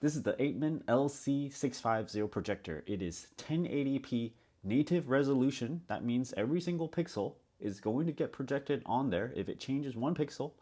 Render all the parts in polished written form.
This is the Apeman LC650 projector. It is 1080p native resolution. That means every single pixel is going to get projected on there. If it changes one pixel,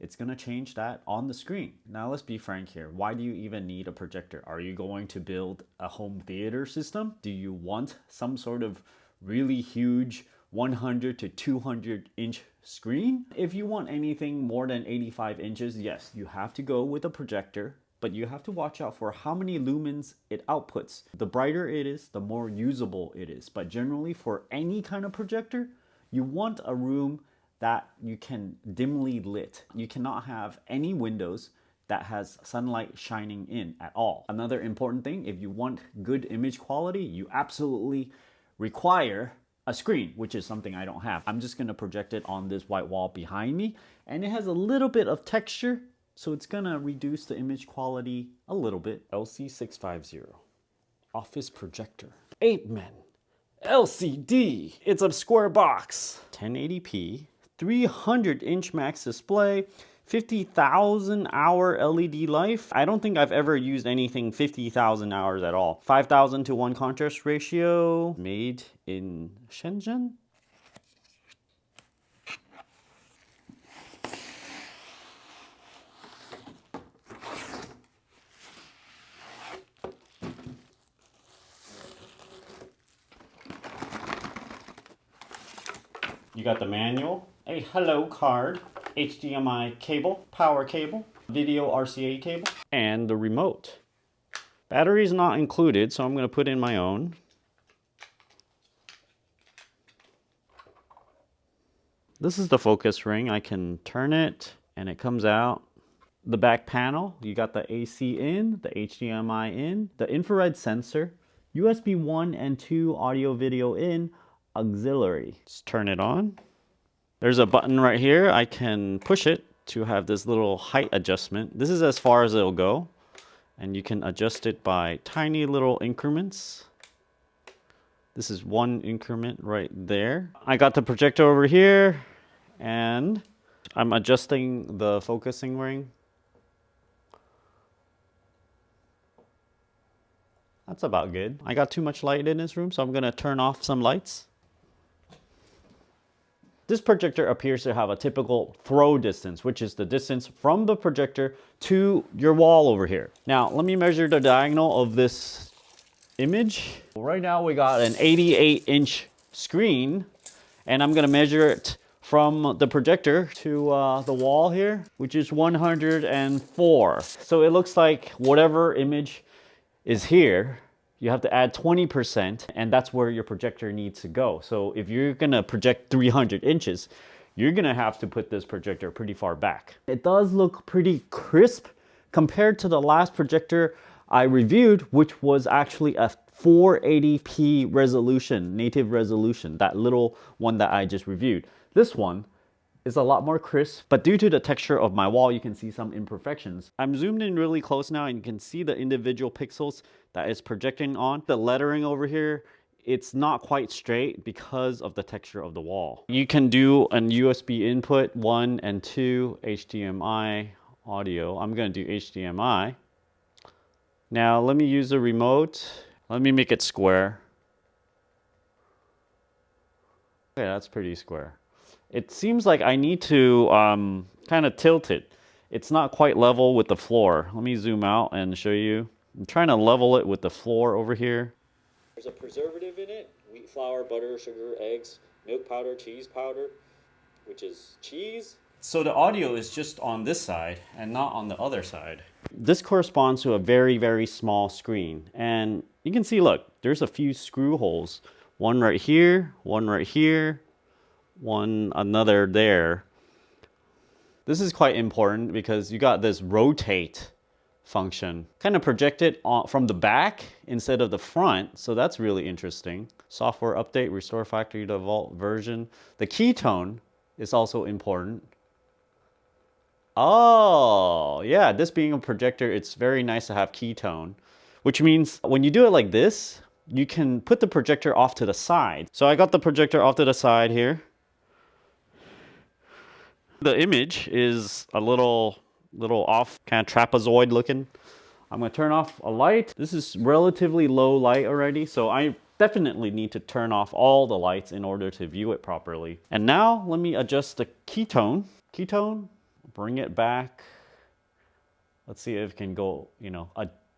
it's going to change that on the screen. Now let's be frank here. Why do you even need a projector? Are you going to build a home theater system? Do you want some sort of really huge 100 to 200 inch screen? If you want anything more than 85 inches, yes, you have to go with a projector. But you have to watch out for how many lumens it outputs. The brighter it is, the more usable it is. But generally for any kind of projector, you want a room that you can dimly lit. You cannot have any windows that has sunlight shining in at all. Another important thing, if you want good image quality, you absolutely require a screen, which is something I don't have. I'm just gonna project it on this white wall behind me, and it has a little bit of texture, so it's gonna reduce the image quality a little bit. LC650, office projector. Apeman LCD, it's a square box. 1080p, 300 inch max display, 50,000 hour LED life. I don't think I've ever used anything 50,000 hours at all. 5,000 to 1 contrast ratio, made in Shenzhen. You got the manual, a hello card, HDMI cable, power cable, video RCA cable, and the remote. Battery is not included, so I'm going to put in my own. This is the focus ring. I can turn it and it comes out. The back panel, you got the AC in, the HDMI in, the infrared sensor, USB 1 and 2 audio video in, auxiliary. Just turn it on. There's a button right here. I can push it to have this little height adjustment. This is as far as it'll go, and you can adjust it by tiny little increments. This is one increment right there. I got the projector over here, and I'm adjusting the focusing ring. That's about good. I got too much light in this room, so I'm gonna turn off some lights. This projector appears to have a typical throw distance, which is the distance from the projector to your wall over here. Now, let me measure the diagonal of this image. Right now, we got an 88-inch screen, and I'm gonna measure it from the projector to the wall here, which is 104. So it looks like whatever image is here, you have to add 20%, and that's where your projector needs to go. So if you're gonna project 300 inches, you're gonna have to put this projector pretty far back. It does look pretty crisp compared to the last projector I reviewed, which was actually a 480p resolution, native resolution, that little one that I just reviewed. This one is a lot more crisp, but due to the texture of my wall, you can see some imperfections. I'm zoomed in really close now, and you can see the individual pixels that it's projecting on. The lettering over here, it's not quite straight because of the texture of the wall. You can do an USB input 1 and 2, HDMI audio. I'm gonna do HDMI. Now let me use the remote. Let me make it square. Okay, that's pretty square. It seems like I need to kind of tilt it. It's not quite level with the floor. Let me zoom out and show you. I'm trying to level it with the floor over here. There's a preservative in it. Wheat flour, butter, sugar, eggs, milk powder, cheese powder, which is cheese. So the audio is just on this side and not on the other side. This corresponds to a very, very small screen. And you can see, look, there's a few screw holes. One right here, one right here, another there. This is quite important because you got this rotate function. Kind of project it from the back instead of the front, so that's really interesting. Software update, restore factory default version. The Keytone is also important. Oh, yeah, this being a projector, it's very nice to have Keytone, which means when you do it like this, you can put the projector off to the side. So I got the projector off to the side here. The image is a little off, kind of trapezoid looking. I'm gonna turn off a light. This is relatively low light already, so I definitely need to turn off all the lights in order to view it properly. And now let me adjust the keytone. Keytone, bring it back. Let's see if it can go, you know,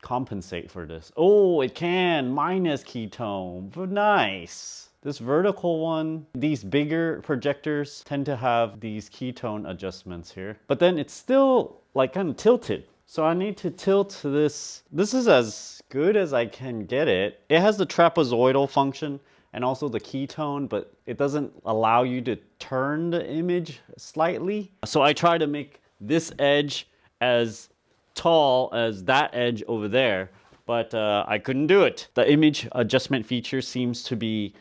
compensate for this. Oh, it can, minus keytone, nice. This vertical one, these bigger projectors tend to have these keytone adjustments here, but then it's still like kind of tilted. So I need to tilt this. This is as good as I can get it. It has the trapezoidal function and also the keytone, but it doesn't allow you to turn the image slightly. So I try to make this edge as tall as that edge over there, but I couldn't do it. The image adjustment feature seems to be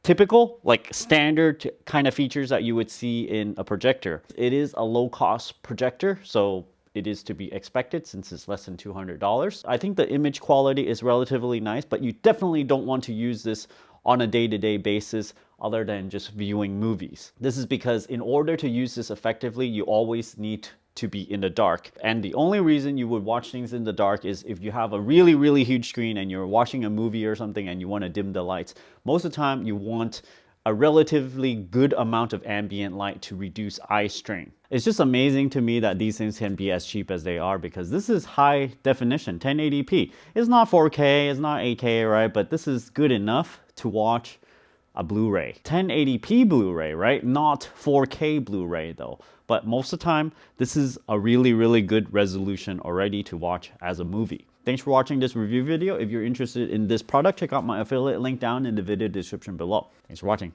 typical, like standard kind of features that you would see in a projector. It is a low-cost projector, so it is to be expected since it's less than $200. I think the image quality is relatively nice, but you definitely don't want to use this on a day-to-day basis other than just viewing movies. This is because in order to use this effectively, you always need to be in the dark. And the only reason you would watch things in the dark is if you have a really, really huge screen and you're watching a movie or something and you want to dim the lights. Most of the time you want a relatively good amount of ambient light to reduce eye strain. It's just amazing to me that these things can be as cheap as they are, because this is high definition, 1080p. It's not 4K, it's not 8K, right? But this is good enough to watch a Blu-ray. 1080p Blu-ray, right? Not 4K Blu-ray though. But most of the time, this is a really, really good resolution already to watch as a movie. Thanks for watching this review video. If you're interested in this product, check out my affiliate link down in the video description below. Thanks for watching.